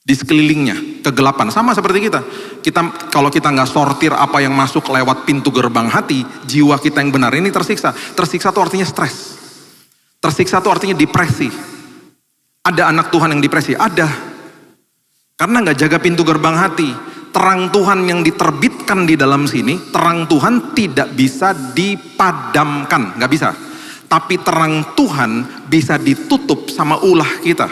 di sekelilingnya, kegelapan. Sama seperti kita. Kalau kita nggak sortir apa yang masuk lewat pintu gerbang hati, jiwa kita yang benar ini tersiksa. Tersiksa itu artinya stres. Tersiksa itu artinya depresi. Ada anak Tuhan yang depresi? Ada. Karena nggak jaga pintu gerbang hati. Terang Tuhan yang diterbitkan di dalam sini, terang Tuhan tidak bisa dipadamkan, nggak bisa. Tapi terang Tuhan bisa ditutup sama ulah kita.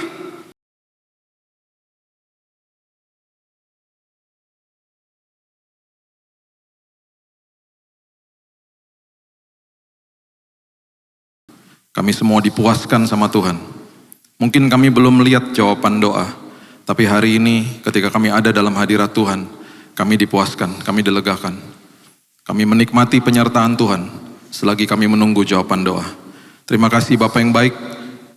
Kami semua dipuaskan sama Tuhan. Mungkin kami belum melihat jawaban doa, tapi hari ini ketika kami ada dalam hadirat Tuhan, kami dipuaskan, kami dilegakan. Kami menikmati penyertaan Tuhan selagi kami menunggu jawaban doa. Terima kasih Bapa yang baik,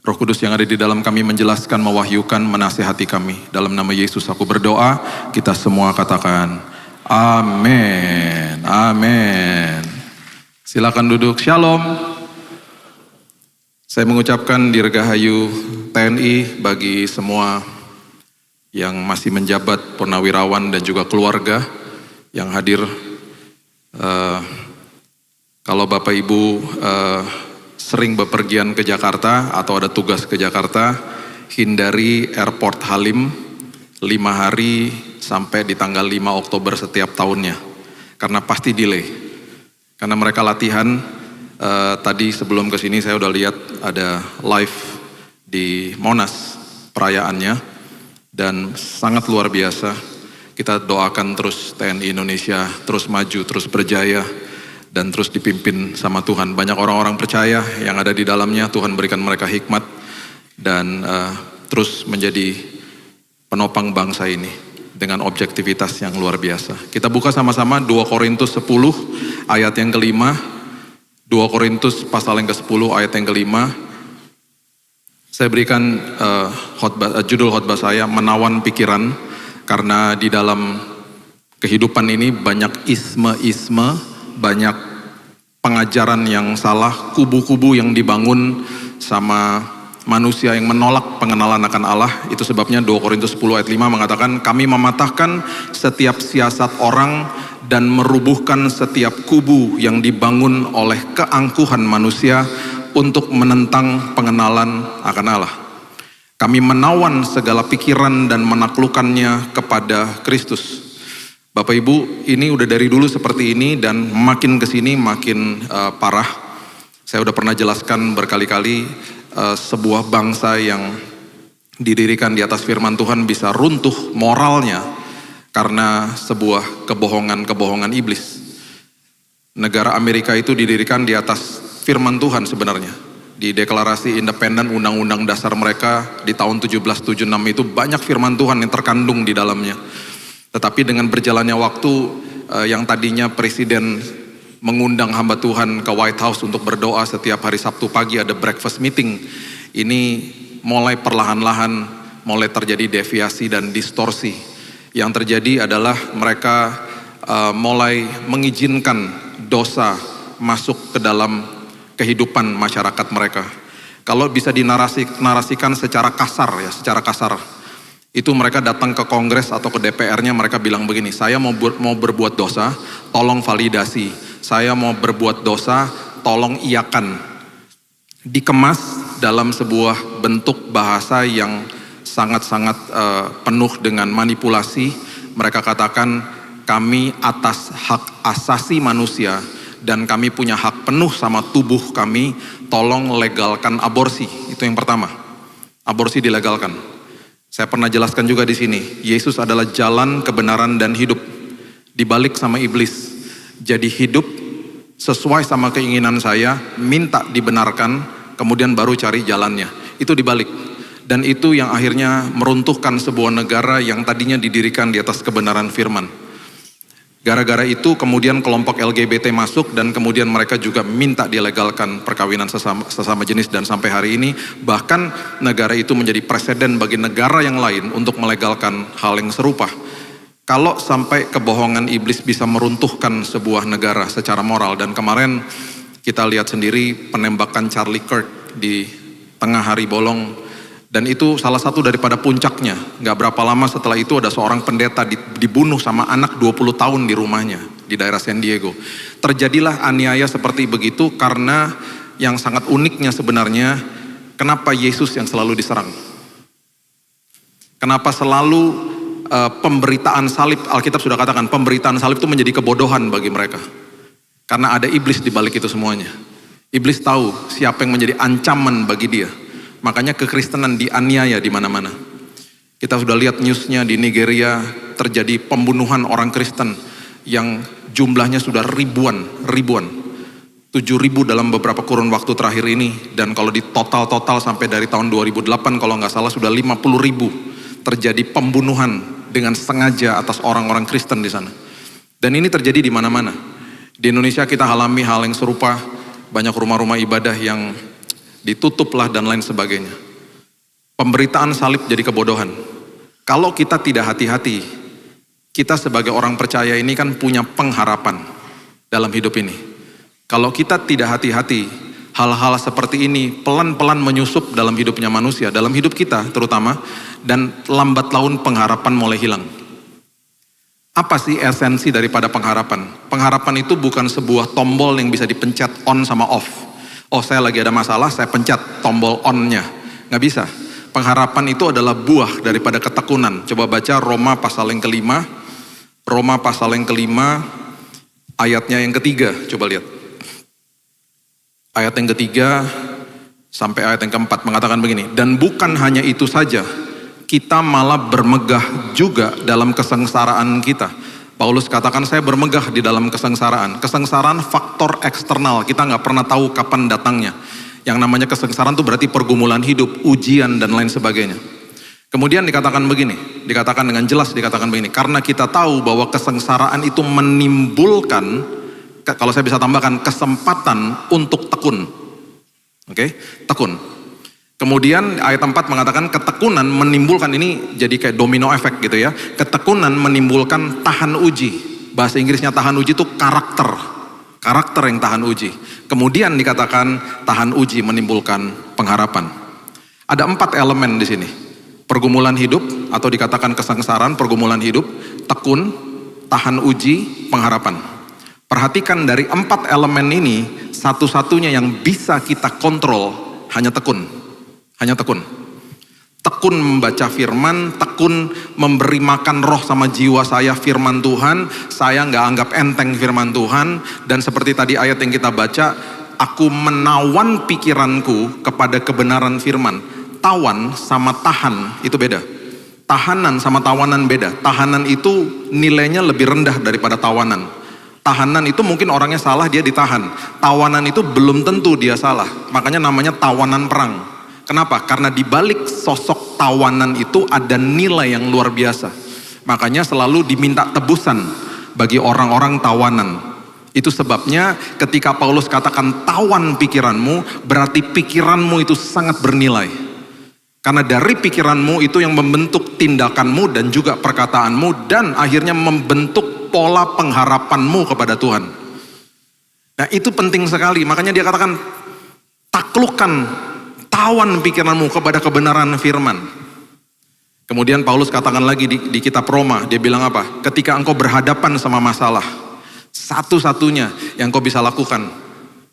Roh Kudus yang ada di dalam kami menjelaskan, mewahyukan, menasihati kami. Dalam nama Yesus aku berdoa, kita semua katakan amin, amin. Silakan duduk, shalom. Saya mengucapkan dirgahayu TNI bagi semua yang masih menjabat, purnawirawan dan juga keluarga yang hadir. Kalau Bapak Ibu sering bepergian ke Jakarta atau ada tugas ke Jakarta, hindari Airport Halim 5 hari sampai di tanggal 5 Oktober setiap tahunnya. Karena pasti delay. Karena mereka latihan. Tadi sebelum kesini saya udah lihat ada live di Monas perayaannya dan sangat luar biasa. Kita doakan terus TNI Indonesia terus maju, terus berjaya dan terus dipimpin sama Tuhan. Banyak orang-orang percaya yang ada di dalamnya, Tuhan berikan mereka hikmat dan terus menjadi penopang bangsa ini dengan objektivitas yang luar biasa. Kita buka sama-sama 2 Korintus 10 ayat yang kelima. 2 Korintus pasal yang ke-10 ayat yang kelima. Saya berikan judul khotbah saya menawan pikiran, karena di dalam kehidupan ini banyak isme-isme, banyak pengajaran yang salah, kubu-kubu yang dibangun sama manusia yang menolak pengenalan akan Allah. Itu sebabnya 2 Korintus 10 ayat 5 mengatakan, kami mematahkan setiap siasat orang dan merubuhkan setiap kubu yang dibangun oleh keangkuhan manusia untuk menentang pengenalan akan Allah. Kami menawan segala pikiran dan menaklukkannya kepada Kristus. Bapak Ibu, ini udah dari dulu seperti ini dan makin kesini makin parah. Saya udah pernah jelaskan berkali-kali, sebuah bangsa yang didirikan di atas firman Tuhan bisa runtuh moralnya karena sebuah kebohongan iblis. Negara Amerika itu didirikan di atas firman Tuhan sebenarnya. Di deklarasi independen undang-undang dasar mereka di tahun 1776 itu banyak firman Tuhan yang terkandung di dalamnya. Tetapi dengan berjalannya waktu, yang tadinya presiden mengundang hamba Tuhan ke White House untuk berdoa setiap hari Sabtu pagi ada breakfast meeting. Ini mulai perlahan-lahan mulai terjadi deviasi dan distorsi. Yang terjadi adalah mereka mulai mengizinkan dosa masuk ke dalam kehidupan masyarakat mereka. Kalau bisa dinarasikan secara kasar ya, secara kasar. Itu mereka datang ke Kongres atau ke DPR-nya, mereka bilang begini, saya mau berbuat dosa, tolong validasi. Saya mau berbuat dosa, tolong iakan. Dikemas dalam sebuah bentuk bahasa yang sangat-sangat penuh dengan manipulasi. Mereka katakan kami atas hak asasi manusia dan kami punya hak penuh sama tubuh kami, tolong legalkan aborsi. Itu yang pertama, aborsi dilegalkan. Saya pernah jelaskan juga di sini, Yesus adalah jalan, kebenaran dan hidup. Dibalik sama iblis, jadi hidup sesuai sama keinginan saya, minta dibenarkan, kemudian baru cari jalannya. Itu dibalik. Dan itu yang akhirnya meruntuhkan sebuah negara yang tadinya didirikan di atas kebenaran firman. Gara-gara itu kemudian kelompok LGBT masuk dan kemudian mereka juga minta dilegalkan perkawinan sesama jenis dan sampai hari ini bahkan negara itu menjadi preseden bagi negara yang lain untuk melegalkan hal yang serupa. Kalau sampai kebohongan iblis bisa meruntuhkan sebuah negara secara moral, dan kemarin kita lihat sendiri penembakan Charlie Kirk di tengah hari bolong Dan itu salah satu daripada puncaknya. Gak berapa lama setelah itu ada seorang pendeta dibunuh sama anak 20 tahun di rumahnya di daerah San Diego. Terjadilah aniaya seperti begitu karena yang sangat uniknya sebenarnya, kenapa Yesus yang selalu diserang? Kenapa selalu pemberitaan salib, Alkitab sudah katakan pemberitaan salib itu menjadi kebodohan bagi mereka. Karena ada iblis di balik itu semuanya. Iblis tahu siapa yang menjadi ancaman bagi dia. Makanya kekristenan dianiaya di mana-mana. Kita sudah lihat newsnya di Nigeria terjadi pembunuhan orang Kristen yang jumlahnya sudah ribuan. 7.000 dalam beberapa kurun waktu terakhir ini. Dan kalau di total sampai dari tahun 2008 kalau nggak salah sudah 50.000 terjadi pembunuhan dengan sengaja atas orang-orang Kristen di sana. Dan ini terjadi di mana-mana. Di Indonesia kita alami hal yang serupa, banyak rumah-rumah ibadah yang ditutuplah dan lain sebagainya. Pemberitaan salib jadi kebodohan. Kalau kita tidak hati-hati, kita sebagai orang percaya ini kan punya pengharapan dalam hidup ini. Kalau kita tidak hati-hati, hal-hal seperti ini pelan-pelan menyusup dalam hidupnya manusia, dalam hidup kita terutama, dan lambat laun pengharapan mulai hilang. Apa sih esensi daripada pengharapan? Pengharapan itu bukan sebuah tombol yang bisa dipencet on sama off. Oh, saya lagi ada masalah, saya pencet tombol on-nya. Nggak bisa. Pengharapan itu adalah buah daripada ketekunan. Coba baca Roma pasal yang kelima. Roma pasal yang kelima, ayatnya yang ketiga. Coba lihat. Ayat yang ketiga sampai ayat yang keempat mengatakan begini. Dan bukan hanya itu saja, kita malah bermegah juga dalam kesengsaraan kita. Paulus katakan saya bermegah di dalam kesengsaraan. Kesengsaraan faktor eksternal, kita nggak pernah tahu kapan datangnya. Yang namanya kesengsaraan itu berarti pergumulan hidup, ujian dan lain sebagainya. Kemudian dikatakan begini, dikatakan dengan jelas dikatakan begini. Karena kita tahu bahwa kesengsaraan itu menimbulkan, kalau saya bisa tambahkan, kesempatan untuk tekun. Oke, tekun. Kemudian ayat 4 mengatakan ketekunan menimbulkan, ini jadi kayak domino efek gitu ya. Ketekunan menimbulkan tahan uji. Bahasa Inggrisnya tahan uji itu karakter. Karakter yang tahan uji. Kemudian dikatakan tahan uji menimbulkan pengharapan. Ada 4 elemen di sini. Pergumulan hidup atau dikatakan kesengsaraan, pergumulan hidup, tekun, tahan uji, pengharapan. Perhatikan dari 4 elemen ini, satu-satunya yang bisa kita kontrol hanya tekun. Hanya tekun. Tekun membaca firman, tekun memberi makan roh sama jiwa saya firman Tuhan. Saya nggak anggap enteng firman Tuhan. Dan seperti tadi ayat yang kita baca, aku menawan pikiranku kepada kebenaran firman. Tawan sama tahan itu beda. Tahanan sama tawanan beda. Tahanan itu nilainya lebih rendah daripada tawanan. Tahanan itu mungkin orangnya salah, dia ditahan. Tawanan itu belum tentu dia salah. Makanya namanya tawanan perang. Kenapa? Karena di balik sosok tawanan itu ada nilai yang luar biasa. Makanya selalu diminta tebusan bagi orang-orang tawanan. Itu sebabnya ketika Paulus katakan tawan pikiranmu, berarti pikiranmu itu sangat bernilai. Karena dari pikiranmu itu yang membentuk tindakanmu dan juga perkataanmu, dan akhirnya membentuk pola pengharapanmu kepada Tuhan. Nah itu penting sekali, makanya dia katakan taklukkan, tawan pikiranmu kepada kebenaran firman. Kemudian Paulus katakan lagi di kitab Roma, dia bilang apa? Ketika engkau berhadapan sama masalah, satu-satunya yang kau bisa lakukan,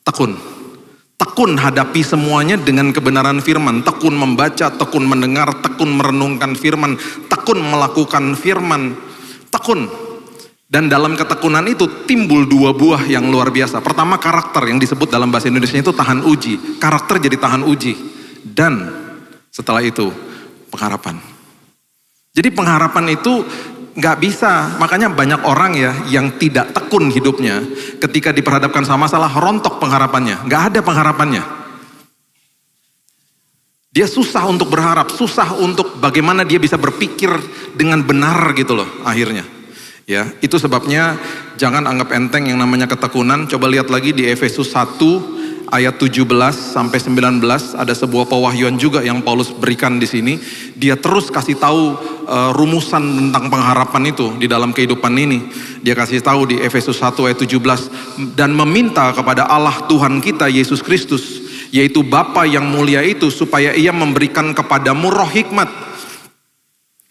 tekun. Tekun hadapi semuanya dengan kebenaran firman. Tekun membaca, tekun mendengar, tekun merenungkan firman, tekun melakukan firman, tekun. Dan dalam ketekunan itu timbul 2 buah yang luar biasa. Pertama karakter, yang disebut dalam bahasa Indonesia itu tahan uji. Karakter jadi tahan uji. Dan setelah itu pengharapan. Jadi pengharapan itu gak bisa, makanya banyak orang ya yang tidak tekun hidupnya. Ketika diperhadapkan sama masalah, rontok pengharapannya. Gak ada pengharapannya. Dia susah untuk berharap, susah untuk bagaimana dia bisa berpikir dengan benar gitu loh akhirnya. Ya, itu sebabnya jangan anggap enteng yang namanya ketekunan. Coba lihat lagi di Efesus 1 ayat 17 sampai 19, ada sebuah pewahyuan juga yang Paulus berikan di sini. Dia terus kasih tahu rumusan tentang pengharapan itu di dalam kehidupan ini. Dia kasih tahu di Efesus 1 ayat 17, dan meminta kepada Allah Tuhan kita Yesus Kristus yaitu Bapa yang mulia itu, supaya ia memberikan kepadamu roh hikmat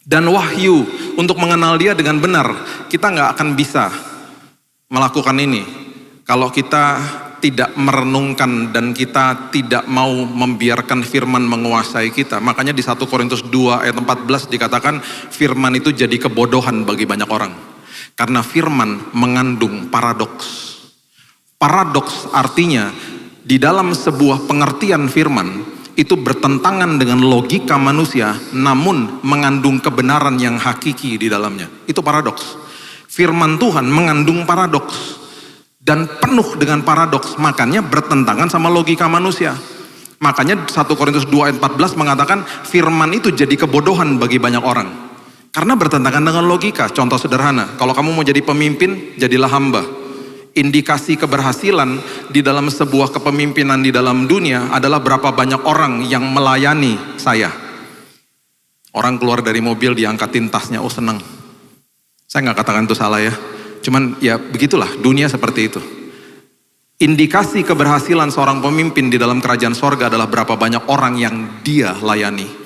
dan wahyu untuk mengenal dia dengan benar. Kita nggak akan bisa melakukan ini kalau kita tidak merenungkan dan kita tidak mau membiarkan firman menguasai kita. Makanya di 1 Korintus 2 ayat 14 dikatakan firman itu jadi kebodohan bagi banyak orang. Karena firman mengandung paradoks. Paradoks artinya di dalam sebuah pengertian firman itu bertentangan dengan logika manusia, namun mengandung kebenaran yang hakiki di dalamnya. Itu paradoks. Firman Tuhan mengandung paradoks dan penuh dengan paradoks, makanya bertentangan sama logika manusia. Makanya 1 Korintus 2 ayat 14 mengatakan firman itu jadi kebodohan bagi banyak orang. Karena bertentangan dengan logika. Contoh sederhana, kalau kamu mau jadi pemimpin, jadilah hamba. Indikasi keberhasilan di dalam sebuah kepemimpinan di dalam dunia adalah berapa banyak orang yang melayani saya. Orang keluar dari mobil diangkatin tasnya, oh senang. Saya nggak katakan itu salah ya. Cuman ya begitulah dunia seperti itu. Indikasi keberhasilan seorang pemimpin di dalam kerajaan sorga adalah berapa banyak orang yang dia layani.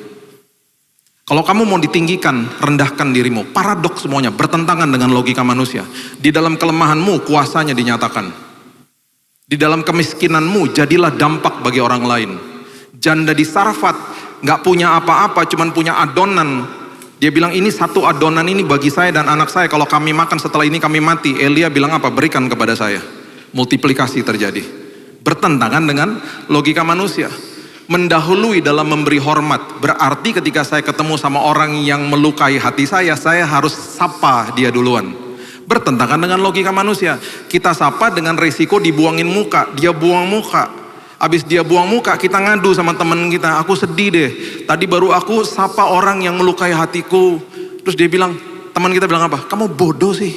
Kalau kamu mau ditinggikan, rendahkan dirimu. Paradoks semuanya, bertentangan dengan logika manusia. Di dalam kelemahanmu, kuasanya dinyatakan. Di dalam kemiskinanmu, jadilah dampak bagi orang lain. Janda di Sarfat, gak punya apa-apa, cuman punya adonan. Dia bilang ini satu adonan ini bagi saya dan anak saya. Kalau kami makan setelah ini kami mati. Elia bilang apa? Berikan kepada saya. Multiplikasi terjadi. Bertentangan dengan logika manusia. Mendahului dalam memberi hormat. Berarti ketika saya ketemu sama orang yang melukai hati saya harus sapa dia duluan. Bertentangan dengan logika manusia. Kita sapa dengan resiko dibuangin muka. Dia buang muka. Abis dia buang muka, kita ngadu sama teman kita. Aku sedih deh. Tadi baru aku sapa orang yang melukai hatiku. Terus dia bilang, teman kita bilang apa? Kamu bodoh sih.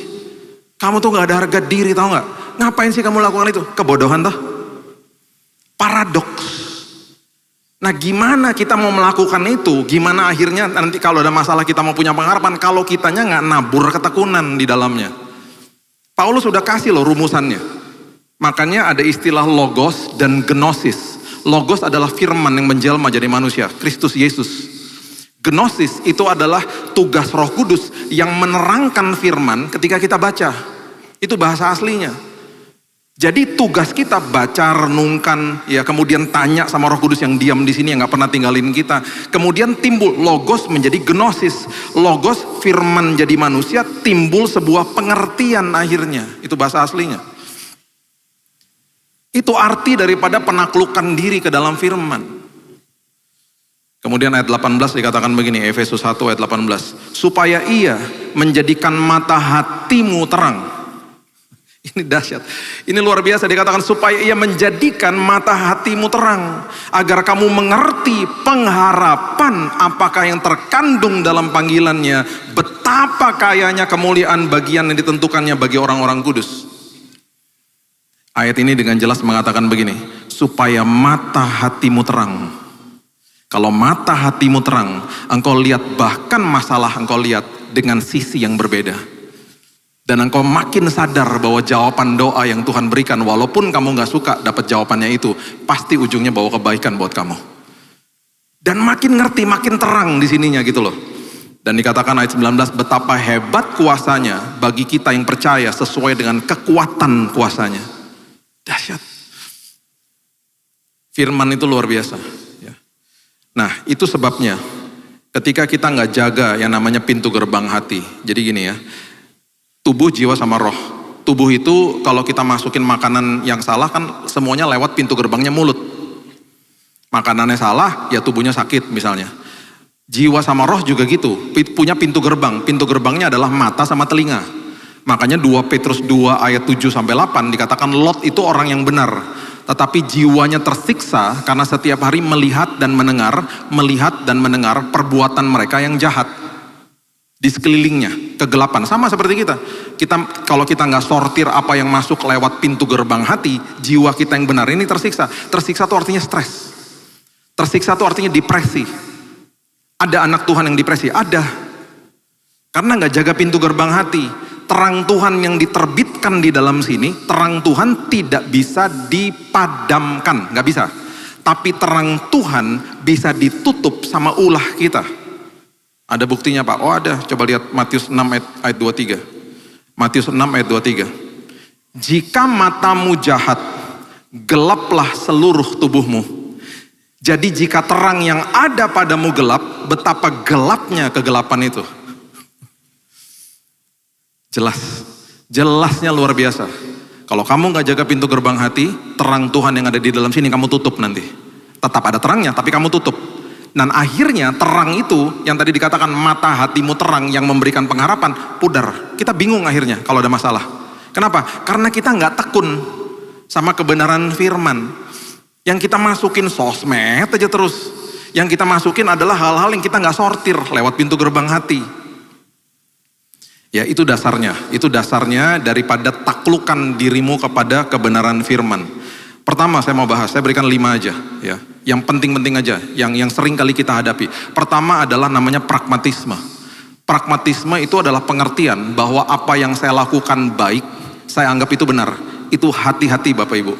Kamu tuh gak ada harga diri, tahu nggak? Ngapain sih kamu lakukan itu? Kebodohan toh. Paradoks. Nah gimana kita mau melakukan itu? Gimana akhirnya nanti kalau ada masalah kita mau punya pengharapan, kalau kitanya nggak nabur ketekunan di dalamnya. Paulus sudah kasih loh rumusannya. Makanya ada istilah logos dan gnosis. Logos adalah firman yang menjelma jadi manusia, Kristus Yesus. Gnosis itu adalah tugas Roh Kudus yang menerangkan firman ketika kita baca. Itu bahasa aslinya. Jadi tugas kita baca, renungkan, ya kemudian tanya sama Roh Kudus yang diam di sini yang nggak pernah tinggalin kita. Kemudian timbul logos menjadi gnosis. Logos firman jadi manusia, timbul sebuah pengertian akhirnya. Itu bahasa aslinya. Itu arti daripada penaklukan diri ke dalam firman. Kemudian ayat 18 dikatakan begini, Efesus 1 ayat 18. Supaya ia menjadikan mata hatimu terang. Ini dahsyat. Ini luar biasa dikatakan supaya ia menjadikan mata hatimu terang. Agar kamu mengerti pengharapan apakah yang terkandung dalam panggilannya. Betapa kayanya kemuliaan bagian yang ditentukannya bagi orang-orang kudus. Ayat ini dengan jelas mengatakan begini, supaya mata hatimu terang. Kalau mata hatimu terang, engkau lihat bahkan masalah engkau lihat dengan sisi yang berbeda. Dan engkau makin sadar bahwa jawaban doa yang Tuhan berikan, walaupun kamu gak suka dapat jawabannya itu, pasti ujungnya bawa kebaikan buat kamu. Dan makin ngerti, makin terang di sininya gitu loh. Dan dikatakan ayat 19, betapa hebat kuasanya bagi kita yang percaya sesuai dengan kekuatan kuasanya. Dahsyat. Firman itu luar biasa. Ya. Nah itu sebabnya ketika kita nggak jaga yang namanya pintu gerbang hati. Jadi gini ya, tubuh, jiwa sama roh. Tubuh itu kalau kita masukin makanan yang salah kan semuanya lewat pintu gerbangnya mulut. Makanannya salah ya tubuhnya sakit misalnya. Jiwa sama roh juga gitu, punya pintu gerbang. Pintu gerbangnya adalah mata sama telinga. Makanya 2 Petrus 2 ayat 7-8 dikatakan Lot itu orang yang benar. Tetapi jiwanya tersiksa karena setiap hari melihat dan mendengar perbuatan mereka yang jahat. Di sekelilingnya, kegelapan. Sama seperti kita. Kalau kita nggak sortir apa yang masuk lewat pintu gerbang hati, jiwa kita yang benar ini tersiksa. Tersiksa itu artinya stres. Tersiksa itu artinya depresi. Ada anak Tuhan yang depresi? Ada. Karena nggak jaga pintu gerbang hati. Terang Tuhan yang diterbitkan di dalam sini, terang Tuhan tidak bisa dipadamkan, nggak bisa. Tapi terang Tuhan bisa ditutup sama ulah kita. Ada buktinya Pak? Oh ada, coba lihat Matius 6 ayat 23. Matius 6 ayat 23. Jika matamu jahat, gelaplah seluruh tubuhmu. Jadi jika terang yang ada padamu gelap, betapa gelapnya kegelapan itu. Jelasnya luar biasa. Kalau kamu gak jaga pintu gerbang hati, terang Tuhan yang ada di dalam sini kamu tutup nanti. Tetap ada terangnya, tapi kamu tutup. Dan akhirnya terang itu, yang tadi dikatakan mata hatimu terang yang memberikan pengharapan, pudar. Kita bingung akhirnya kalau ada masalah. Kenapa? Karena kita gak tekun sama kebenaran firman. Yang kita masukin sosmed aja terus. Yang kita masukin adalah hal-hal yang kita gak sortir lewat pintu gerbang hati. Ya itu dasarnya daripada taklukan dirimu kepada kebenaran firman. Pertama saya mau bahas, saya berikan 5 aja ya. Yang penting-penting aja, yang sering kali kita hadapi. Pertama adalah namanya pragmatisme. Pragmatisme itu adalah pengertian bahwa apa yang saya lakukan baik, saya anggap itu benar. Itu hati-hati Bapak Ibu.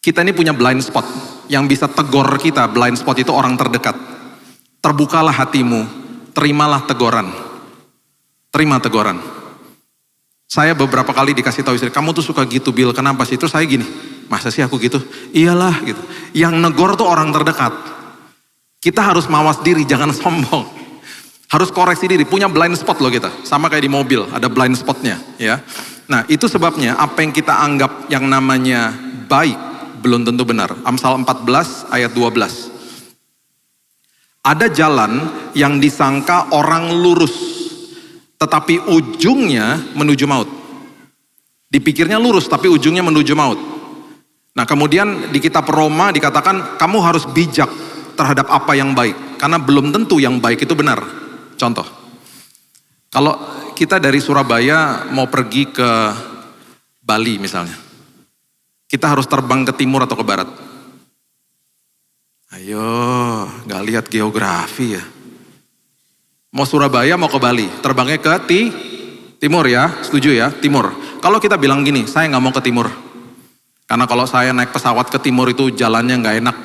Kita ini punya blind spot, yang bisa tegur kita blind spot itu orang terdekat. Terbukalah hatimu, terimalah teguran. Terima teguran. Saya beberapa kali dikasih tahu istri, kamu tuh suka gitu Bill, kenapa sih? Terus saya gini, masa sih aku gitu? Iyalah gitu. Yang negor tuh orang terdekat. Kita harus mawas diri, jangan sombong. Harus koreksi diri, punya blind spot loh kita. Sama kayak di mobil, ada blind spotnya ya. Nah itu sebabnya apa yang kita anggap yang namanya baik, belum tentu benar. Amsal 14 ayat 12. Ada jalan yang disangka orang lurus, tetapi ujungnya menuju maut. Dipikirnya lurus, tapi ujungnya menuju maut. Nah kemudian di kitab Roma dikatakan kamu harus bijak terhadap apa yang baik. Karena belum tentu yang baik itu benar. Contoh, kalau kita dari Surabaya mau pergi ke Bali misalnya. Kita harus terbang ke timur atau ke barat? Ayo, gak lihat geografi ya. Mau Surabaya, mau ke Bali, terbangnya ke timur ya, setuju ya, timur. Kalau kita bilang gini, saya nggak mau ke timur. Karena kalau saya naik pesawat ke timur itu jalannya nggak enak,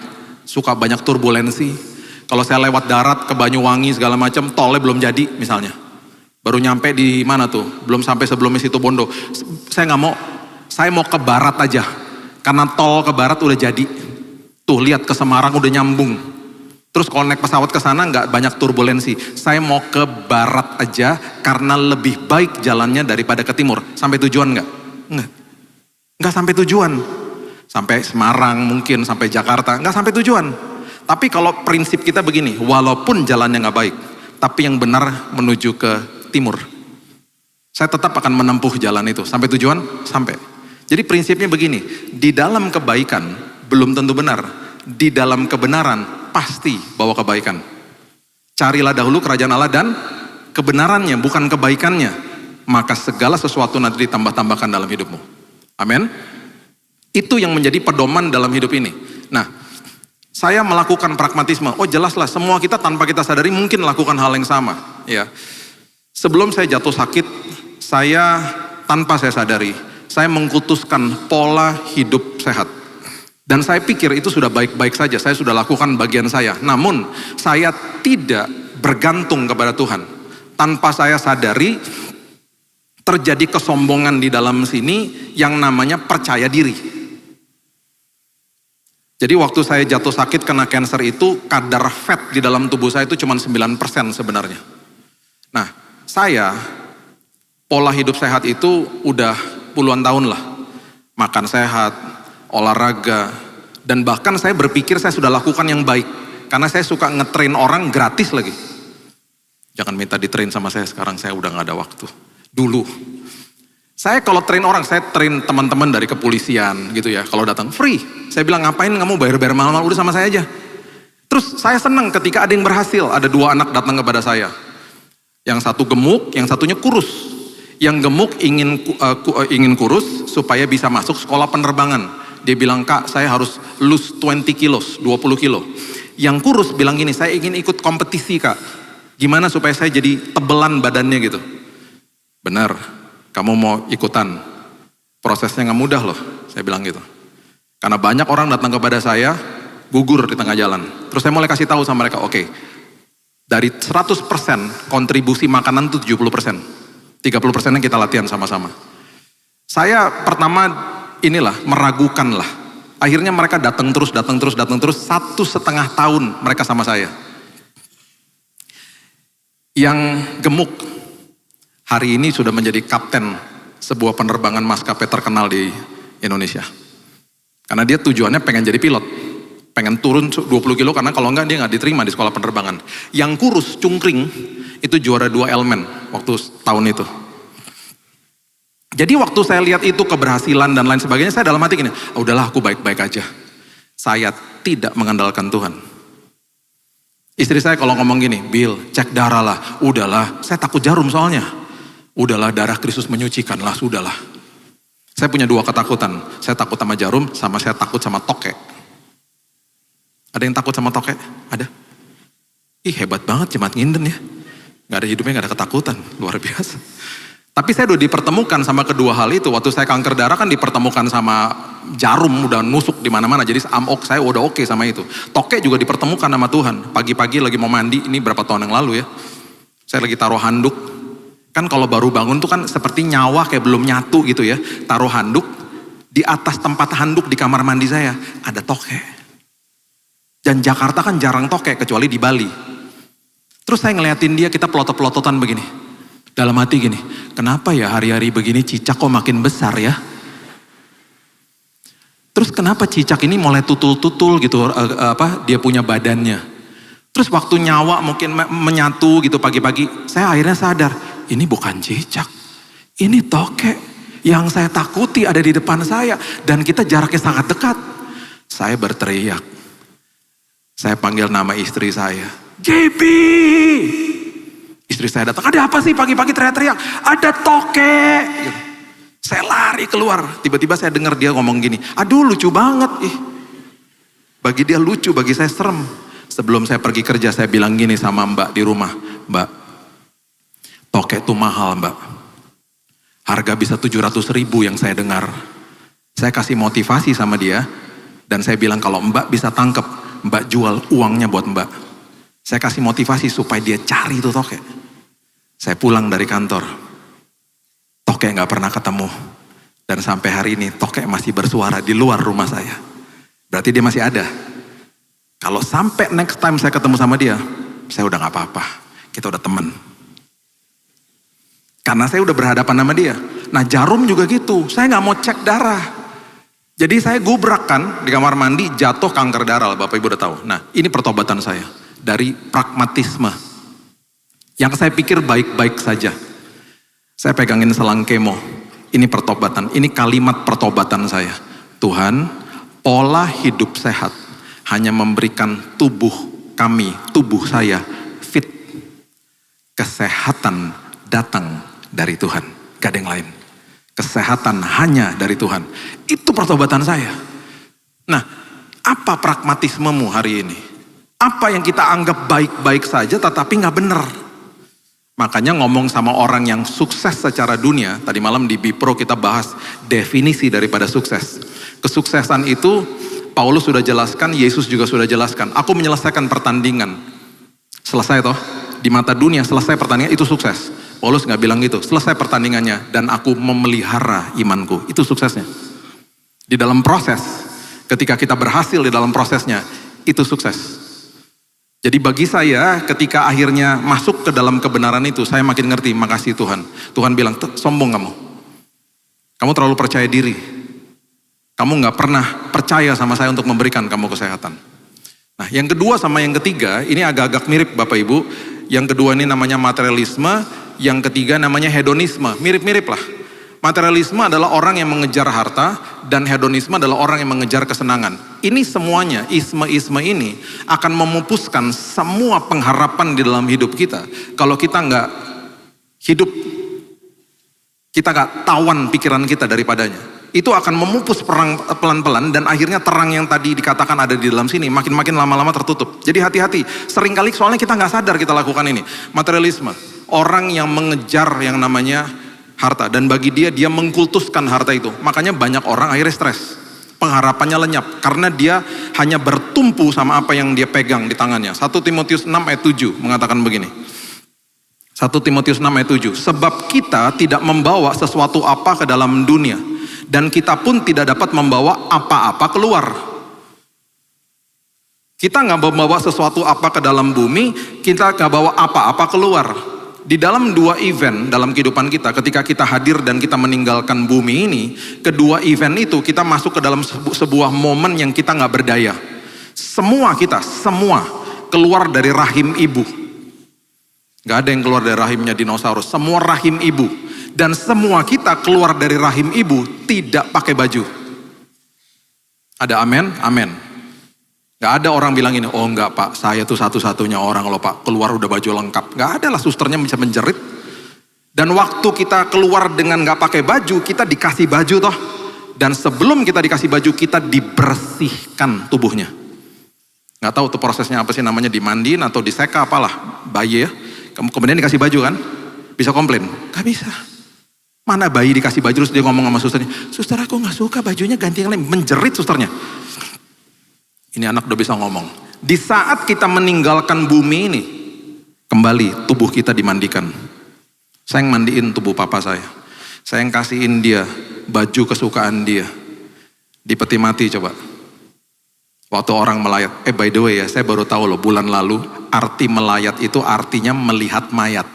suka banyak turbulensi. Kalau saya lewat darat ke Banyuwangi segala macam, tolnya belum jadi misalnya. Baru nyampe di mana tuh, belum sampai sebelum Situbondo. Saya nggak mau, saya mau ke barat aja. Karena tol ke barat udah jadi. Tuh lihat ke Semarang udah nyambung. Terus kalau naik pesawat ke sana nggak banyak turbulensi. Saya mau ke barat aja karena lebih baik jalannya daripada ke timur. Sampai tujuan nggak? Nggak sampai tujuan. Sampai Semarang mungkin, sampai Jakarta. Nggak sampai tujuan. Tapi kalau prinsip kita begini, walaupun jalannya nggak baik, tapi yang benar menuju ke timur. Saya tetap akan menempuh jalan itu. Sampai tujuan? Sampai. Jadi prinsipnya begini, di dalam kebaikan belum tentu benar. Di dalam kebenaran pasti bawa kebaikan. Carilah dahulu kerajaan Allah dan kebenarannya, bukan kebaikannya. Maka segala sesuatu nanti ditambah-tambahkan dalam hidupmu. Amin. Itu yang menjadi pedoman dalam hidup ini. Nah, saya melakukan pragmatisme. Oh jelaslah, semua kita tanpa kita sadari mungkin lakukan hal yang sama. Ya. Sebelum saya jatuh sakit, saya tanpa saya sadari, saya mengkutuskan pola hidup sehat. Dan saya pikir itu sudah baik-baik saja, saya sudah lakukan bagian saya. Namun saya tidak bergantung kepada Tuhan. Tanpa saya sadari terjadi kesombongan di dalam sini yang namanya percaya diri. Jadi waktu saya jatuh sakit kena cancer itu kadar fat di dalam tubuh saya itu cuma 9% sebenarnya. Nah saya pola hidup sehat itu udah puluhan tahun lah. Makan sehat, olahraga, dan bahkan saya berpikir saya sudah lakukan yang baik. Karena saya suka ngetrain orang gratis lagi. Jangan minta ditrain sama saya sekarang, saya udah gak ada waktu. Dulu. Saya kalau train orang, saya train teman-teman dari kepolisian gitu ya. Kalau datang free, saya bilang ngapain kamu bayar-bayar mahal-mahal, udah sama saya aja. Terus saya senang ketika ada yang berhasil, ada 2 anak datang kepada saya. Yang satu gemuk, yang satunya kurus. Yang gemuk ingin kurus supaya bisa masuk sekolah penerbangan. Dia bilang, Kak saya harus lose 20 kilos, 20 kilo. Yang kurus bilang gini, saya ingin ikut kompetisi Kak. Gimana supaya saya jadi tebelan badannya gitu. Benar, kamu mau ikutan. Prosesnya gak mudah loh, saya bilang gitu. Karena banyak orang datang kepada saya, gugur di tengah jalan. Terus saya mulai kasih tahu sama mereka, oke, dari 100% kontribusi makanan itu 70%. 30% yang kita latihan sama-sama. Saya pertama meragukan lah. Akhirnya mereka datang terus, 1,5 tahun mereka sama saya. Yang gemuk, hari ini sudah menjadi kapten sebuah penerbangan maskapai terkenal di Indonesia. Karena dia tujuannya pengen jadi pilot. Pengen turun 20 kilo karena kalau enggak dia nggak diterima di sekolah penerbangan. Yang kurus, cungkring, itu juara 2 elemen waktu tahun itu. Jadi waktu saya lihat itu keberhasilan dan lain sebagainya, saya dalam hati gini, udahlah aku baik-baik aja. Saya tidak mengandalkan Tuhan. Istri saya kalau ngomong gini, Bill, cek darah lah. Udahlah, saya takut jarum soalnya. Udahlah, darah Kristus menyucikan lah, sudahlah. Saya punya 2 ketakutan. Saya takut sama jarum, sama saya takut sama tokek. Ada yang takut sama tokek? Ada? Ih, hebat banget jemaat Nginden ya. Gak ada hidupnya, gak ada ketakutan. Luar biasa. Tapi saya udah dipertemukan sama kedua hal itu. Waktu saya kanker darah kan dipertemukan sama jarum, udah nusuk di mana-mana. Jadi saya udah oke sama itu. Tokek juga dipertemukan sama Tuhan. Pagi-pagi lagi mau mandi, ini berapa tahun yang lalu ya. Saya lagi taruh handuk. Kan kalau baru bangun tuh kan seperti nyawa kayak belum nyatu gitu ya. Taruh handuk, di atas tempat handuk di kamar mandi saya ada tokek. Dan Jakarta kan jarang tokek kecuali di Bali. Terus saya ngeliatin dia, kita pelotot-pelototan begini. Dalam hati gini, kenapa ya hari-hari begini cicak kok makin besar ya? Terus kenapa cicak ini mulai tutul-tutul gitu, dia punya badannya. Terus waktu nyawa mungkin menyatu gitu pagi-pagi, saya akhirnya sadar, ini bukan cicak, ini tokek. Yang saya takuti ada di depan saya, dan kita jaraknya sangat dekat. Saya berteriak. Saya panggil nama istri saya, JB. Istri saya datang, ada apa sih pagi-pagi teriak-teriak? Ada tokek. Gitu. Saya lari keluar, tiba-tiba saya dengar dia ngomong gini, aduh lucu banget. Bagi dia lucu, bagi saya serem. Sebelum saya pergi kerja, saya bilang gini sama Mbak di rumah, Mbak, tokek itu mahal Mbak. Harga bisa 700.000 yang saya dengar. Saya kasih motivasi sama dia, dan saya bilang kalau Mbak bisa tangkep, Mbak jual uangnya buat Mbak. Saya kasih motivasi supaya dia cari itu tokek. Saya pulang dari kantor. Tokek gak pernah ketemu. Dan sampai hari ini tokek masih bersuara di luar rumah saya. Berarti dia masih ada. Kalau sampai next time saya ketemu sama dia, saya udah gak apa-apa. Kita udah temen. Karena saya udah berhadapan sama dia. Nah jarum juga gitu. Saya gak mau cek darah. Jadi saya gubrak kan di kamar mandi, jatuh kanker darah, Bapak Ibu udah tahu. Nah ini pertobatan saya dari pragmatisme. Yang saya pikir baik-baik saja. Saya pegangin selang kemo. Ini pertobatan, ini kalimat pertobatan saya. Tuhan, pola hidup sehat hanya memberikan tubuh kami, tubuh saya fit. Kesehatan datang dari Tuhan, gak ada yang lain. Kesehatan hanya dari Tuhan. Itu pertobatan saya. Nah, apa pragmatismemu hari ini? Apa yang kita anggap baik-baik saja tetapi gak benar? Makanya ngomong sama orang yang sukses secara dunia, tadi malam di Bipro kita bahas definisi daripada sukses. Kesuksesan itu Paulus sudah jelaskan, Yesus juga sudah jelaskan. Aku menyelesaikan pertandingan. Selesai toh? Di mata dunia selesai pertandingan itu sukses. Paulus gak bilang gitu, selesai pertandingannya dan aku memelihara imanku, itu suksesnya. Di dalam proses, ketika kita berhasil di dalam prosesnya, itu sukses. Jadi bagi saya ketika akhirnya masuk ke dalam kebenaran itu, saya makin ngerti, makasih Tuhan. Tuhan bilang, sombong kamu. Kamu terlalu percaya diri. Kamu gak pernah percaya sama saya untuk memberikan kamu kesehatan. Nah yang kedua sama yang ketiga, ini agak-agak mirip Bapak Ibu. Yang kedua ini namanya materialisme. Yang ketiga namanya hedonisme, mirip-mirip lah. Materialisme adalah orang yang mengejar harta dan hedonisme adalah orang yang mengejar kesenangan. Ini semuanya, isme-isme ini akan memupuskan semua pengharapan di dalam hidup kita. Kalau kita nggak hidup, kita nggak tawan pikiran kita daripadanya. Itu akan memupus perang pelan-pelan dan akhirnya terang yang tadi dikatakan ada di dalam sini makin-makin lama-lama tertutup. Jadi hati-hati, seringkali soalnya kita nggak sadar kita lakukan ini. Materialisme, orang yang mengejar yang namanya harta dan bagi dia mengkultuskan harta itu. Makanya banyak orang akhirnya stres. pengharapannya lenyap karena dia hanya bertumpu sama apa yang dia pegang di tangannya. 1 Timotius 6 ayat 7 mengatakan begini. 1 Timotius 6 ayat 7. Sebab kita tidak membawa sesuatu apa ke dalam dunia, dan kita pun tidak dapat membawa apa-apa keluar. Kita nggak membawa sesuatu apa ke dalam bumi, kita nggak bawa apa-apa keluar. Di dalam dua event dalam kehidupan kita, ketika kita hadir dan kita meninggalkan bumi ini, kedua event itu kita masuk ke dalam sebuah momen yang kita nggak berdaya. Semua keluar dari rahim ibu. Gak ada yang keluar dari rahimnya dinosaurus, semua rahim ibu. Dan semua kita keluar dari rahim ibu tidak pakai baju. Ada amin? Amin. Gak ada orang bilang ini, oh enggak pak, saya tuh satu-satunya orang loh pak, keluar udah baju lengkap. Gak ada lah, susternya bisa menjerit. Dan waktu kita keluar dengan gak pakai baju, kita dikasih baju toh. Dan sebelum kita dikasih baju, kita dibersihkan tubuhnya. Gak tahu tuh prosesnya apa sih namanya, dimandiin atau diseka apalah, bayi ya. Kemudian dikasih baju kan, bisa komplain? Gak bisa. Mana bayi dikasih baju terus dia ngomong sama susternya, suster aku gak suka bajunya ganti yang lain, menjerit susternya. Ini anak udah bisa ngomong. Di saat kita meninggalkan bumi ini, kembali tubuh kita dimandikan. Saya yang mandiin tubuh papa saya. Saya yang kasihin dia baju kesukaan dia. Di peti mati coba. Waktu orang melayat. By the way ya, saya baru tahu loh bulan lalu arti melayat itu artinya melihat mayat.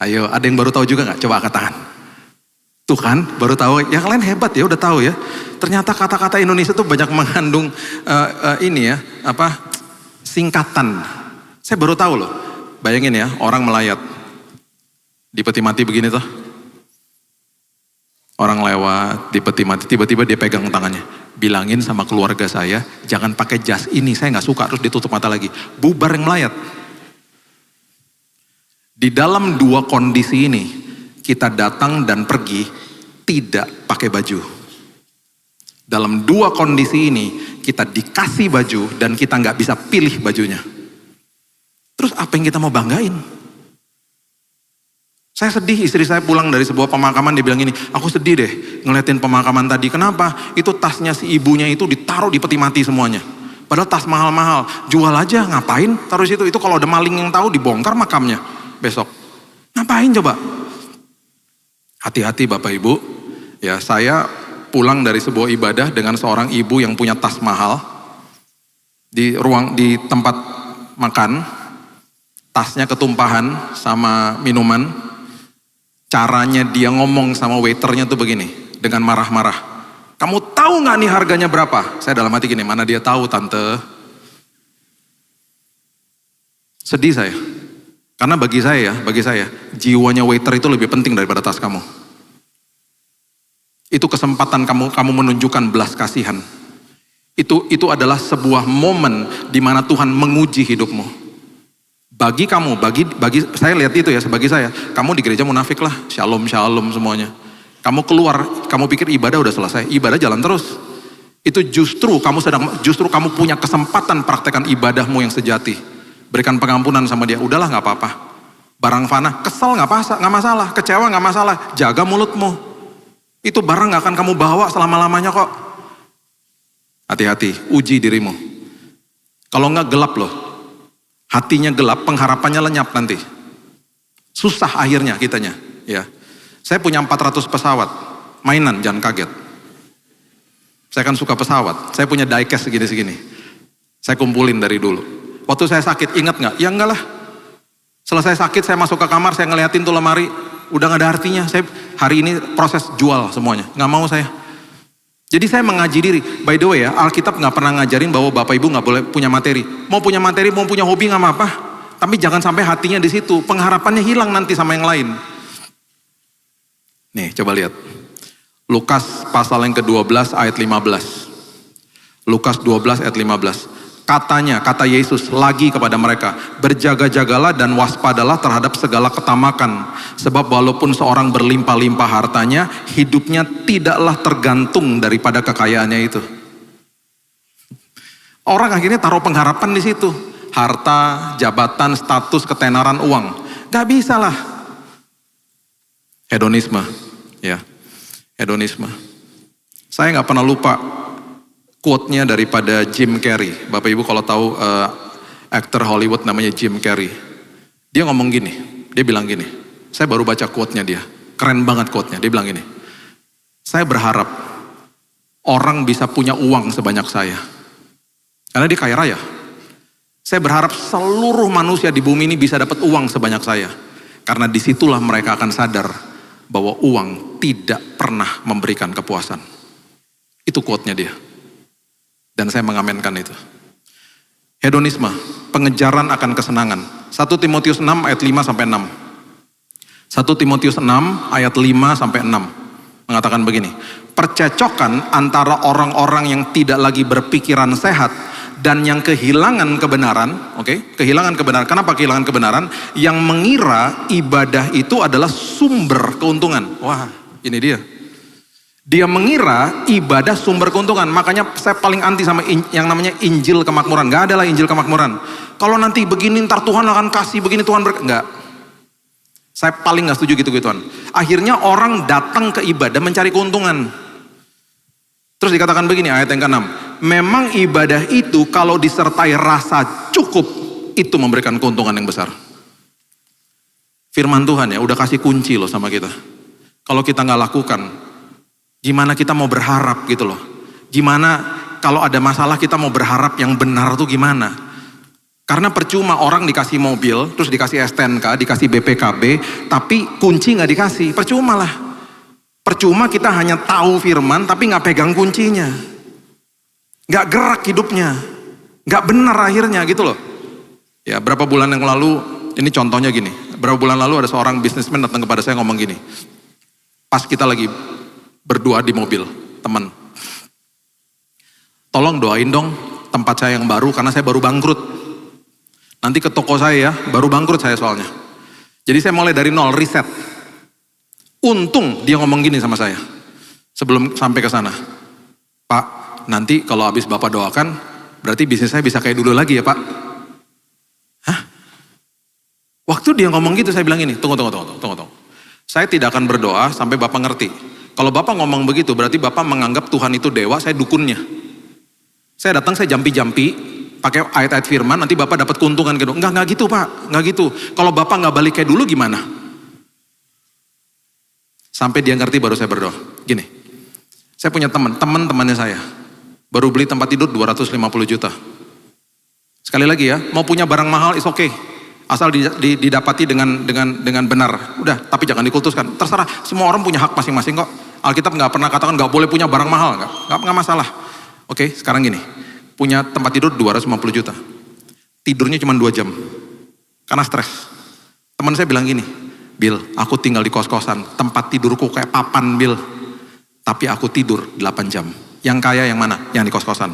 Ayo, ada yang baru tahu juga gak? Coba angkat tangan. Tuh kan, baru tahu. Yang lain hebat ya, udah tahu ya. Ternyata kata-kata Indonesia tuh banyak mengandung singkatan. Saya baru tahu loh. Bayangin ya, orang melayat di peti mati begini tuh. Orang lewat di peti mati, tiba-tiba dia pegang tangannya. Bilangin sama keluarga saya, jangan pakai jas ini, saya nggak suka. Terus ditutup mata lagi. Bubar yang melayat. Di dalam dua kondisi ini, kita datang dan pergi tidak pakai baju. Dalam dua kondisi ini, kita dikasih baju dan kita nggak bisa pilih bajunya. Terus apa yang kita mau banggain? Saya sedih, istri saya pulang dari sebuah pemakaman, dia bilang gini, aku sedih deh ngeliatin pemakaman tadi. Kenapa? Itu tasnya si ibunya itu ditaruh di peti mati semuanya. Padahal tas mahal-mahal, jual aja, ngapain taruh di situ? Itu kalau ada maling yang tahu dibongkar makamnya besok. Ngapain coba? Hati-hati Bapak Ibu, ya saya pulang dari sebuah ibadah dengan seorang ibu yang punya tas mahal di tempat makan, tasnya ketumpahan sama minuman. Caranya dia ngomong sama waiternya tuh begini, dengan marah-marah. Kamu tahu nggak nih harganya berapa? Saya dalam hati gini, mana dia tahu tante. Sedih saya. Karena bagi saya, jiwanya waiter itu lebih penting daripada tas kamu. Itu kesempatan kamu menunjukkan belas kasihan. Itu adalah sebuah momen di mana Tuhan menguji hidupmu. Bagi kamu, bagi saya lihat itu ya, bagi saya, kamu di gereja munafik lah, shalom semuanya. Kamu keluar, kamu pikir ibadah udah selesai, ibadah jalan terus. Itu justru kamu punya kesempatan praktekkan ibadahmu yang sejati. Berikan pengampunan sama dia, udahlah nggak apa-apa. Barang fana, kesel nggak masalah, kecewa nggak masalah, jaga mulutmu. Itu barang nggak akan kamu bawa selama-lamanya kok. Hati-hati, uji dirimu. Kalau nggak gelap loh, hatinya gelap, pengharapannya lenyap nanti. Susah akhirnya kitanya. Ya, saya punya 400 pesawat, mainan jangan kaget. Saya kan suka pesawat, saya punya diecast segini-segini. Saya kumpulin dari dulu. Waktu saya sakit, ingat nggak? Ya enggak lah. Selesai sakit, saya masuk ke kamar, saya ngeliatin tuh lemari, udah nggak ada artinya. Saya hari ini proses jual semuanya, nggak mau saya. Jadi saya mengaji diri. By the way ya, Alkitab nggak pernah ngajarin bahwa Bapak Ibu nggak boleh punya materi. Mau punya materi, mau punya hobi nggak apa-apa. Tapi jangan sampai hatinya di situ. Pengharapannya hilang nanti sama yang lain. Nih, coba lihat. Lukas pasal yang ke-12 ayat 15. Lukas 12 ayat 15. Kata Yesus lagi kepada mereka, berjaga-jagalah dan waspadalah terhadap segala ketamakan. Sebab walaupun seorang berlimpah-limpah hartanya, hidupnya tidaklah tergantung daripada kekayaannya itu. Orang akhirnya taruh pengharapan di situ. Harta, jabatan, status, ketenaran, uang. Gak bisa lah. Hedonisme. Ya, hedonisme. Saya gak pernah lupa quote-nya daripada Jim Carrey. Bapak Ibu kalau tahu aktor Hollywood namanya Jim Carrey. Dia ngomong gini, dia bilang gini. Saya baru baca quote-nya dia. Keren banget quote-nya. Dia bilang gini. Saya berharap orang bisa punya uang sebanyak saya. Karena dia kaya raya. Saya berharap seluruh manusia di bumi ini bisa dapat uang sebanyak saya. Karena disitulah mereka akan sadar bahwa uang tidak pernah memberikan kepuasan. Itu quote-nya dia. Dan saya mengamenkan itu. Hedonisme, pengejaran akan kesenangan. 1 Timotius 6 ayat 5 sampai 6. 1 Timotius 6 ayat 5 sampai 6 mengatakan begini. Percecokan antara orang-orang yang tidak lagi berpikiran sehat dan yang kehilangan kebenaran, oke? Kehilangan kebenaran. Kenapa kehilangan kebenaran? Yang mengira ibadah itu adalah sumber keuntungan. Wah, ini dia. Dia mengira ibadah sumber keuntungan. Makanya saya paling anti sama yang namanya Injil kemakmuran. Gak ada lah Injil kemakmuran. Kalau nanti begini ntar Tuhan akan kasih begini Tuhan enggak. Saya paling gak setuju gitu-gituan. Akhirnya orang datang ke ibadah mencari keuntungan. Terus dikatakan begini ayat yang ke-6. Memang ibadah itu kalau disertai rasa cukup, itu memberikan keuntungan yang besar. Firman Tuhan ya, udah kasih kunci loh sama kita. Kalau kita gak lakukan, gimana kita mau berharap gitu loh. Gimana kalau ada masalah kita mau berharap yang benar tuh gimana. Karena percuma orang dikasih mobil, terus dikasih STNK, dikasih BPKB, tapi kunci gak dikasih, percuma lah. Percuma kita hanya tahu firman tapi gak pegang kuncinya. Gak gerak hidupnya. Gak benar akhirnya gitu loh. Ya berapa bulan yang lalu, ini contohnya gini. Berapa bulan lalu ada seorang bisnismen datang kepada saya ngomong gini. Pas kita lagi berdua di mobil, teman. Tolong doain dong tempat saya yang baru karena saya baru bangkrut. Nanti ke toko saya ya, baru bangkrut saya soalnya. Jadi saya mulai dari nol, riset. Untung dia ngomong gini sama saya. Sebelum sampai ke sana. Pak, nanti kalau habis Bapak doakan, berarti bisnis saya bisa kayak dulu lagi ya Pak. Hah? Waktu dia ngomong gitu saya bilang ini, tunggu. Saya tidak akan berdoa sampai Bapak ngerti. Kalau Bapak ngomong begitu, berarti Bapak menganggap Tuhan itu dewa, saya dukunnya. Saya datang, saya jampi-jampi, pakai ayat-ayat firman, nanti Bapak dapat keuntungan gitu. Enggak gitu Pak, enggak gitu. Kalau Bapak nggak balik kayak dulu gimana? Sampai dia ngerti baru saya berdoa. Gini, saya punya teman-temannya saya. Baru beli tempat tidur 250 juta. Sekali lagi ya, mau punya barang mahal is okay. Asal didapati dengan benar. Udah, tapi jangan dikultuskan. Terserah, semua orang punya hak masing-masing kok. Alkitab nggak pernah katakan nggak boleh punya barang mahal. Nggak masalah. Oke, sekarang gini. Punya tempat tidur 250 juta. Tidurnya cuma 2 jam. Karena stres. Teman saya bilang gini, Bill, aku tinggal di kos-kosan, tempat tidurku kayak papan, Bill. Tapi aku tidur 8 jam. Yang kaya yang mana? Yang di kos-kosan.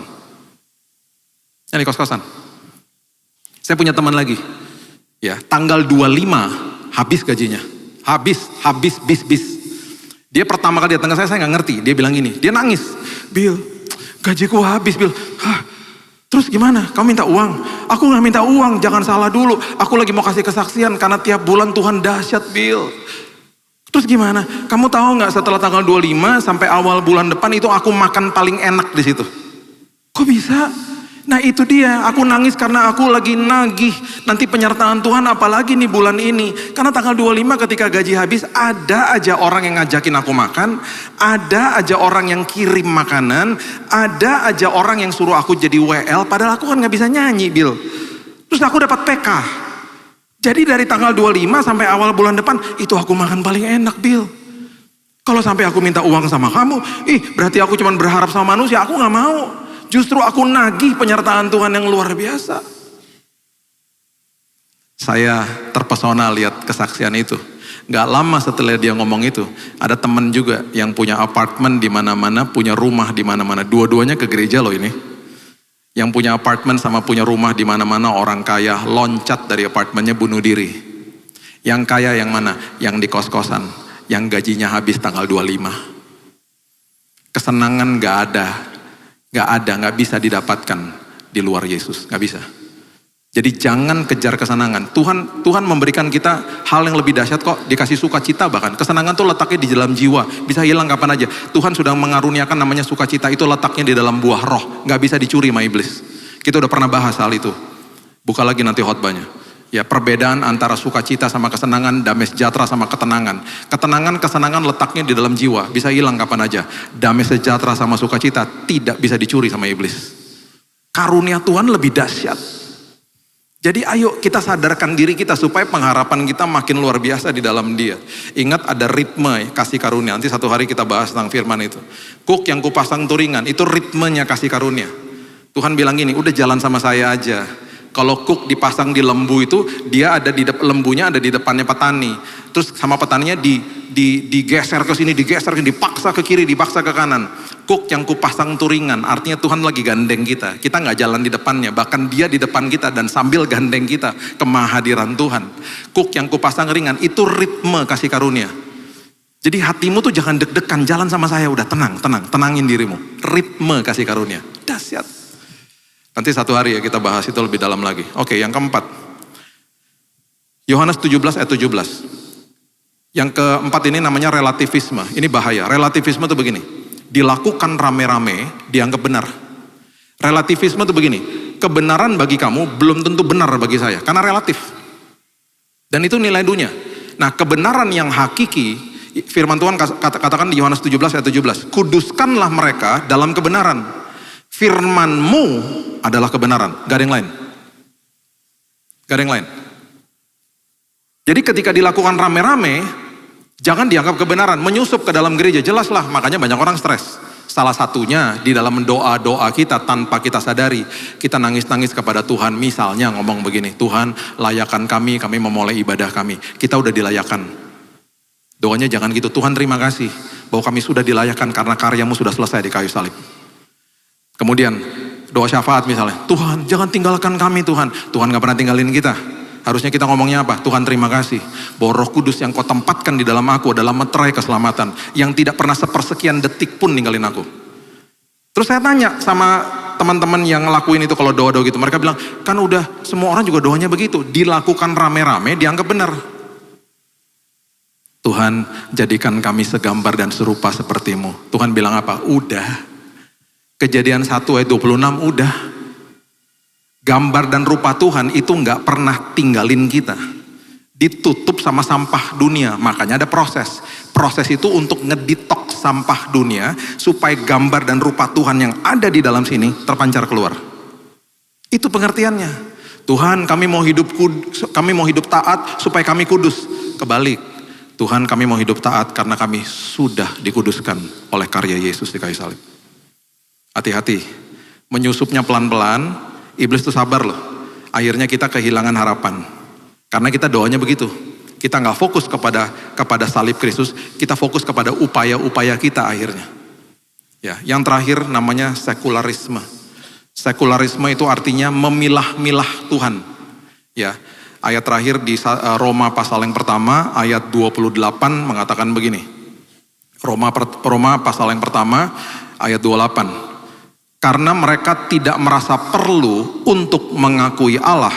Yang di kos-kosan. Saya punya teman lagi. Ya, tanggal 25 habis gajinya. Habis. Dia pertama kali datang ke saya nggak ngerti. Dia bilang gini, dia nangis. Bill, gajiku habis, Bill. Hah? Terus gimana? Kamu minta uang? Aku gak minta uang, jangan salah dulu. Aku lagi mau kasih kesaksian karena tiap bulan Tuhan dahsyat, Bill. Terus gimana? Kamu tahu gak setelah tanggal 25 sampai awal bulan depan itu aku makan paling enak di situ. Kok bisa? Nah itu dia, aku nangis karena aku lagi nagih. Nanti penyertaan Tuhan apalagi nih bulan ini. Karena tanggal 25 ketika gaji habis ada aja orang yang ngajakin aku makan. Ada aja orang yang kirim makanan. Ada aja orang yang suruh aku jadi WL. Padahal aku kan gak bisa nyanyi, Bill. Terus aku dapat PK. Jadi dari tanggal 25 sampai awal bulan depan itu aku makan paling enak, Bill. Kalau sampai aku minta uang sama kamu, berarti aku cuma berharap sama manusia. Aku gak mau. Justru aku nagih penyertaan Tuhan yang luar biasa. Saya terpesona lihat kesaksian itu. Gak lama setelah dia ngomong itu, ada teman juga yang punya apartemen di mana-mana, punya rumah di mana-mana. Dua-duanya ke gereja loh ini. Yang punya apartemen sama punya rumah di mana-mana, orang kaya loncat dari apartemennya bunuh diri. Yang kaya yang mana? Yang di kos-kosan, yang gajinya habis tanggal 25. Kesenangan gak ada, gak bisa didapatkan di luar Yesus, gak bisa. Jadi jangan kejar kesenangan. Tuhan memberikan kita hal yang lebih dahsyat kok, dikasih sukacita bahkan. Kesenangan tuh letaknya di dalam jiwa, bisa hilang kapan aja. Tuhan sudah mengaruniakan namanya sukacita, itu letaknya di dalam buah roh, nggak bisa dicuri sama iblis. Kita udah pernah bahas hal itu. Buka lagi nanti khotbahnya. Ya, perbedaan antara sukacita sama kesenangan, damai sejahtera sama ketenangan. Kesenangan letaknya di dalam jiwa, bisa hilang kapan aja. Damai sejahtera sama sukacita tidak bisa dicuri sama iblis. Karunia Tuhan lebih dahsyat. Jadi ayo kita sadarkan diri kita supaya pengharapan kita makin luar biasa di dalam Dia. Ingat ada ritme kasih karunia. Nanti satu hari kita bahas tentang firman itu. Kuk yang kupasang turingan, itu ritmenya kasih karunia. Tuhan bilang gini, udah jalan sama saya aja. Kalau kuk dipasang di lembu itu, dia ada di lembunya ada di depannya petani. Terus sama petaninya digeser ke sini, digeser, dipaksa ke kiri, dipaksa ke kanan. Kuk yang kupasang turingan, artinya Tuhan lagi gandeng kita. Kita nggak jalan di depannya, bahkan Dia di depan kita dan sambil gandeng kita ke mahadiran Tuhan. Kuk yang kupasang ringan, itu ritme kasih karunia. Jadi hatimu tuh jangan deg-degan, jalan sama saya, udah tenangin dirimu. Ritme kasih karunia, dahsyat. Nanti satu hari ya kita bahas itu lebih dalam lagi. Oke, yang keempat. Yohanes 17 ayat 17. Yang keempat ini namanya relativisme. Ini bahaya. Relativisme itu begini. Dilakukan rame-rame, dianggap benar. Relativisme itu begini. Kebenaran bagi kamu belum tentu benar bagi saya. Karena relatif. Dan itu nilai dunia. Nah, kebenaran yang hakiki, firman Tuhan katakan di Yohanes 17 ayat 17. Kuduskanlah mereka dalam kebenaran. Firman-Mu adalah kebenaran, gak ada yang lain. Gak ada yang lain. Jadi ketika dilakukan rame-rame, jangan dianggap kebenaran, menyusup ke dalam gereja, jelaslah, makanya banyak orang stres. Salah satunya di dalam doa-doa kita tanpa kita sadari, kita nangis-nangis kepada Tuhan, misalnya ngomong begini, Tuhan layakan kami memulai ibadah kami, kita udah dilayakan. Doanya jangan gitu, Tuhan terima kasih bahwa kami sudah dilayakan karena karyamu sudah selesai di kayu salib. Kemudian doa syafaat misalnya, Tuhan jangan tinggalkan kami Tuhan. Tuhan gak pernah tinggalin kita. Harusnya kita ngomongnya apa? Tuhan terima kasih bahwa Roh Kudus yang kau tempatkan di dalam aku adalah meterai keselamatan. Yang tidak pernah sepersekian detik pun ninggalin aku. Terus saya tanya sama teman-teman yang ngelakuin itu kalau doa-doa gitu. Mereka bilang, kan udah semua orang juga doanya begitu. Dilakukan rame-rame dianggap benar. Tuhan jadikan kami segambar dan serupa sepertimu. Tuhan bilang apa? Udah. Kejadian 1 ayat 26 udah. Gambar dan rupa Tuhan itu gak pernah tinggalin kita. Ditutup sama sampah dunia. Makanya ada proses. Proses itu untuk ngedetox sampah dunia. Supaya gambar dan rupa Tuhan yang ada di dalam sini terpancar keluar. Itu pengertiannya. Tuhan kami mau hidup taat supaya kami kudus. Kebalik. Tuhan kami mau hidup taat karena kami sudah dikuduskan oleh karya Yesus di kayu salib. Hati-hati, menyusupnya pelan-pelan, iblis itu sabar loh. Akhirnya kita kehilangan harapan. Karena kita doanya begitu. Kita gak fokus kepada salib Kristus, kita fokus kepada upaya-upaya kita akhirnya. Ya, yang terakhir namanya sekularisme. Sekularisme itu artinya memilah-milah Tuhan. Ya, ayat terakhir di Roma pasal yang pertama, ayat 28 mengatakan begini. Roma pasal yang pertama, ayat 28. Karena mereka tidak merasa perlu untuk mengakui Allah,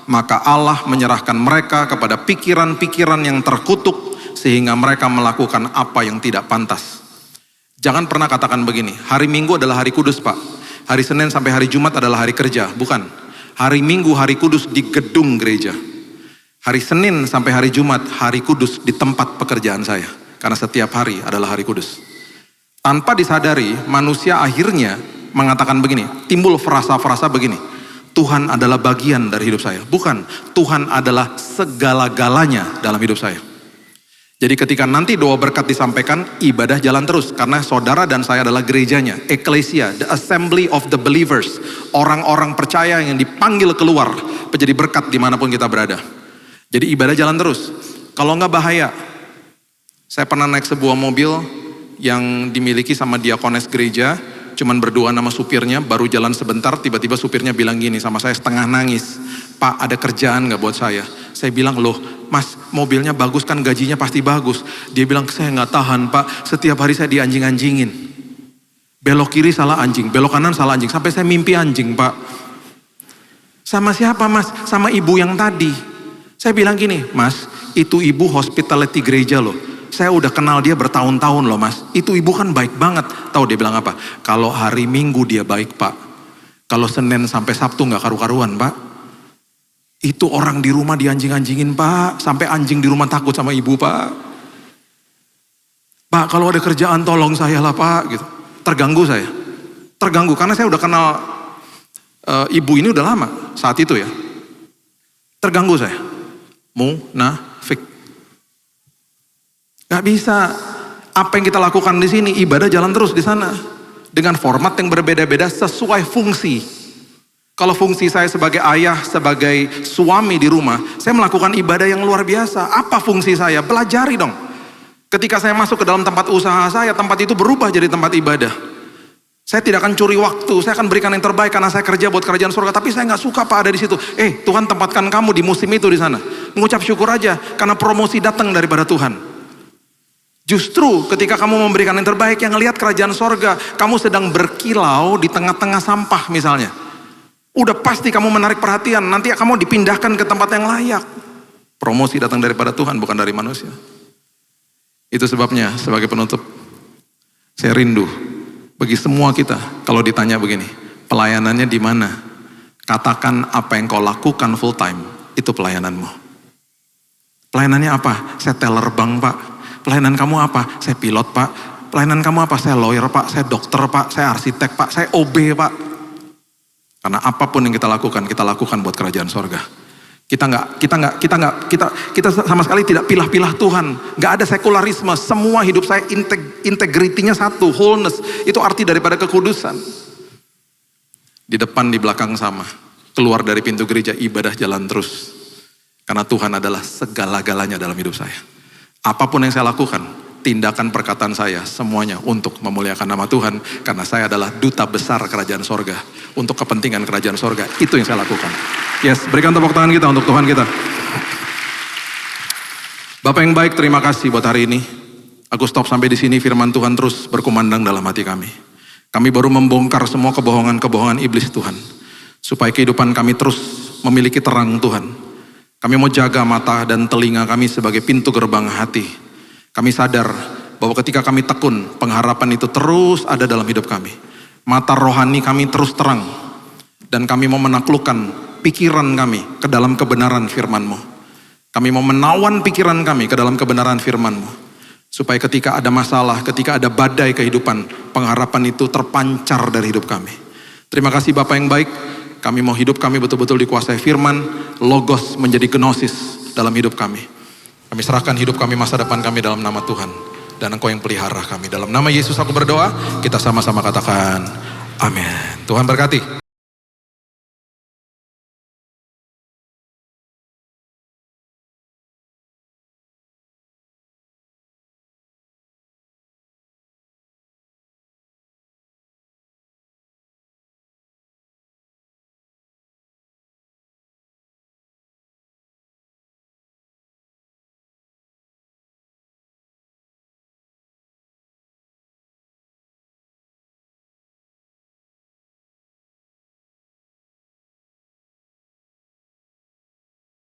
maka Allah menyerahkan mereka kepada pikiran-pikiran yang terkutuk sehingga mereka melakukan apa yang tidak pantas. Jangan pernah katakan begini, hari Minggu adalah hari kudus Pak, hari Senin sampai hari Jumat adalah hari kerja. Bukan, hari Minggu hari kudus di gedung gereja. Hari Senin sampai hari Jumat hari kudus di tempat pekerjaan saya. Karena setiap hari adalah hari kudus. Tanpa disadari manusia akhirnya mengatakan begini, timbul frasa-frasa begini, Tuhan adalah bagian dari hidup saya. Bukan, Tuhan adalah segala-galanya dalam hidup saya. Jadi ketika nanti doa berkat disampaikan, ibadah jalan terus. Karena saudara dan saya adalah gerejanya, eklesia, the assembly of the believers. Orang-orang percaya yang dipanggil keluar, menjadi berkat dimanapun kita berada. Jadi ibadah jalan terus. Kalau enggak bahaya. Saya pernah naik sebuah mobil yang dimiliki sama diakones gereja, cuman berdua nama supirnya, baru jalan sebentar, tiba-tiba supirnya bilang gini sama saya setengah nangis, Pak ada kerjaan gak buat saya? Saya bilang, loh Mas mobilnya bagus kan, gajinya pasti bagus. Dia bilang, saya gak tahan Pak, setiap hari saya dianjing-anjingin. Belok kiri salah anjing, belok kanan salah anjing, sampai saya mimpi anjing Pak. Sama siapa mas? Sama ibu yang tadi. Saya bilang gini, mas, itu ibu hospitality gereja loh. Saya udah kenal dia bertahun-tahun loh mas. Itu ibu kan baik banget. Tahu dia bilang apa? Kalau hari Minggu dia baik pak. Kalau Senin sampai Sabtu gak karu-karuan pak. Itu orang di rumah dianjing-anjingin pak. Sampai anjing di rumah takut sama ibu pak. Pak kalau ada kerjaan tolong saya lah pak. Gitu. Terganggu saya. Terganggu karena saya udah kenal ibu ini udah lama saat itu ya. Terganggu saya. Munafik. Gak bisa. Apa yang kita lakukan di sini ibadah jalan terus di sana dengan format yang berbeda-beda sesuai fungsi. Kalau fungsi saya sebagai ayah, sebagai suami di rumah, saya melakukan ibadah yang luar biasa. Apa fungsi saya? Pelajari dong. Ketika saya masuk ke dalam tempat usaha saya, tempat itu berubah jadi tempat ibadah. Saya tidak akan curi waktu, saya akan berikan yang terbaik karena saya kerja buat kerajaan surga. Tapi saya nggak suka pak ada di situ. Tuhan tempatkan kamu di musim itu di sana. Mengucap syukur aja karena promosi datang daripada Tuhan. Justru ketika kamu memberikan yang terbaik, yang ngelihat kerajaan surga, kamu sedang berkilau di tengah-tengah sampah misalnya. Udah pasti kamu menarik perhatian. Nanti kamu dipindahkan ke tempat yang layak. Promosi datang daripada Tuhan, bukan dari manusia. Itu sebabnya sebagai penutup, saya rindu bagi semua kita, kalau ditanya begini, pelayanannya di mana? Katakan apa yang kau lakukan full time, itu pelayananmu. Pelayanannya apa? Saya teller bank pak. Pelayanan kamu apa? Saya pilot pak. Pelayanan kamu apa? Saya lawyer pak, saya dokter pak, saya arsitek pak, saya OB pak. Karena apapun yang kita lakukan buat kerajaan sorga. Kita sama sekali tidak pilah-pilah Tuhan. Gak ada sekularisme. Semua hidup saya integritinya satu, wholeness. Itu arti daripada kekudusan. Di depan, di belakang sama. Keluar dari pintu gereja, ibadah jalan terus. Karena Tuhan adalah segala-galanya dalam hidup saya. Apapun yang saya lakukan, tindakan perkataan saya, semuanya untuk memuliakan nama Tuhan. Karena saya adalah duta besar kerajaan sorga. Untuk kepentingan kerajaan sorga, itu yang saya lakukan. Yes, berikan tepuk tangan kita untuk Tuhan kita. Bapak yang baik, terima kasih buat hari ini. Aku stop sampai di sini, firman Tuhan terus berkumandang dalam hati kami. Kami baru membongkar semua kebohongan-kebohongan iblis Tuhan. Supaya kehidupan kami terus memiliki terang Tuhan. Kami mau jaga mata dan telinga kami sebagai pintu gerbang hati. Kami sadar bahwa ketika kami tekun, pengharapan itu terus ada dalam hidup kami. Mata rohani kami terus terang. Dan kami mau menaklukkan pikiran kami ke dalam kebenaran firman-Mu. Kami mau menawan pikiran kami ke dalam kebenaran firman-Mu. Supaya ketika ada masalah, ketika ada badai kehidupan, pengharapan itu terpancar dari hidup kami. Terima kasih Bapak yang baik. Kami mau hidup kami betul-betul dikuasai firman. Logos menjadi gnosis dalam hidup kami. Kami serahkan hidup kami, masa depan kami dalam nama Tuhan. Dan Engkau yang pelihara kami. Dalam nama Yesus aku berdoa, kita sama-sama katakan amin. Tuhan berkati.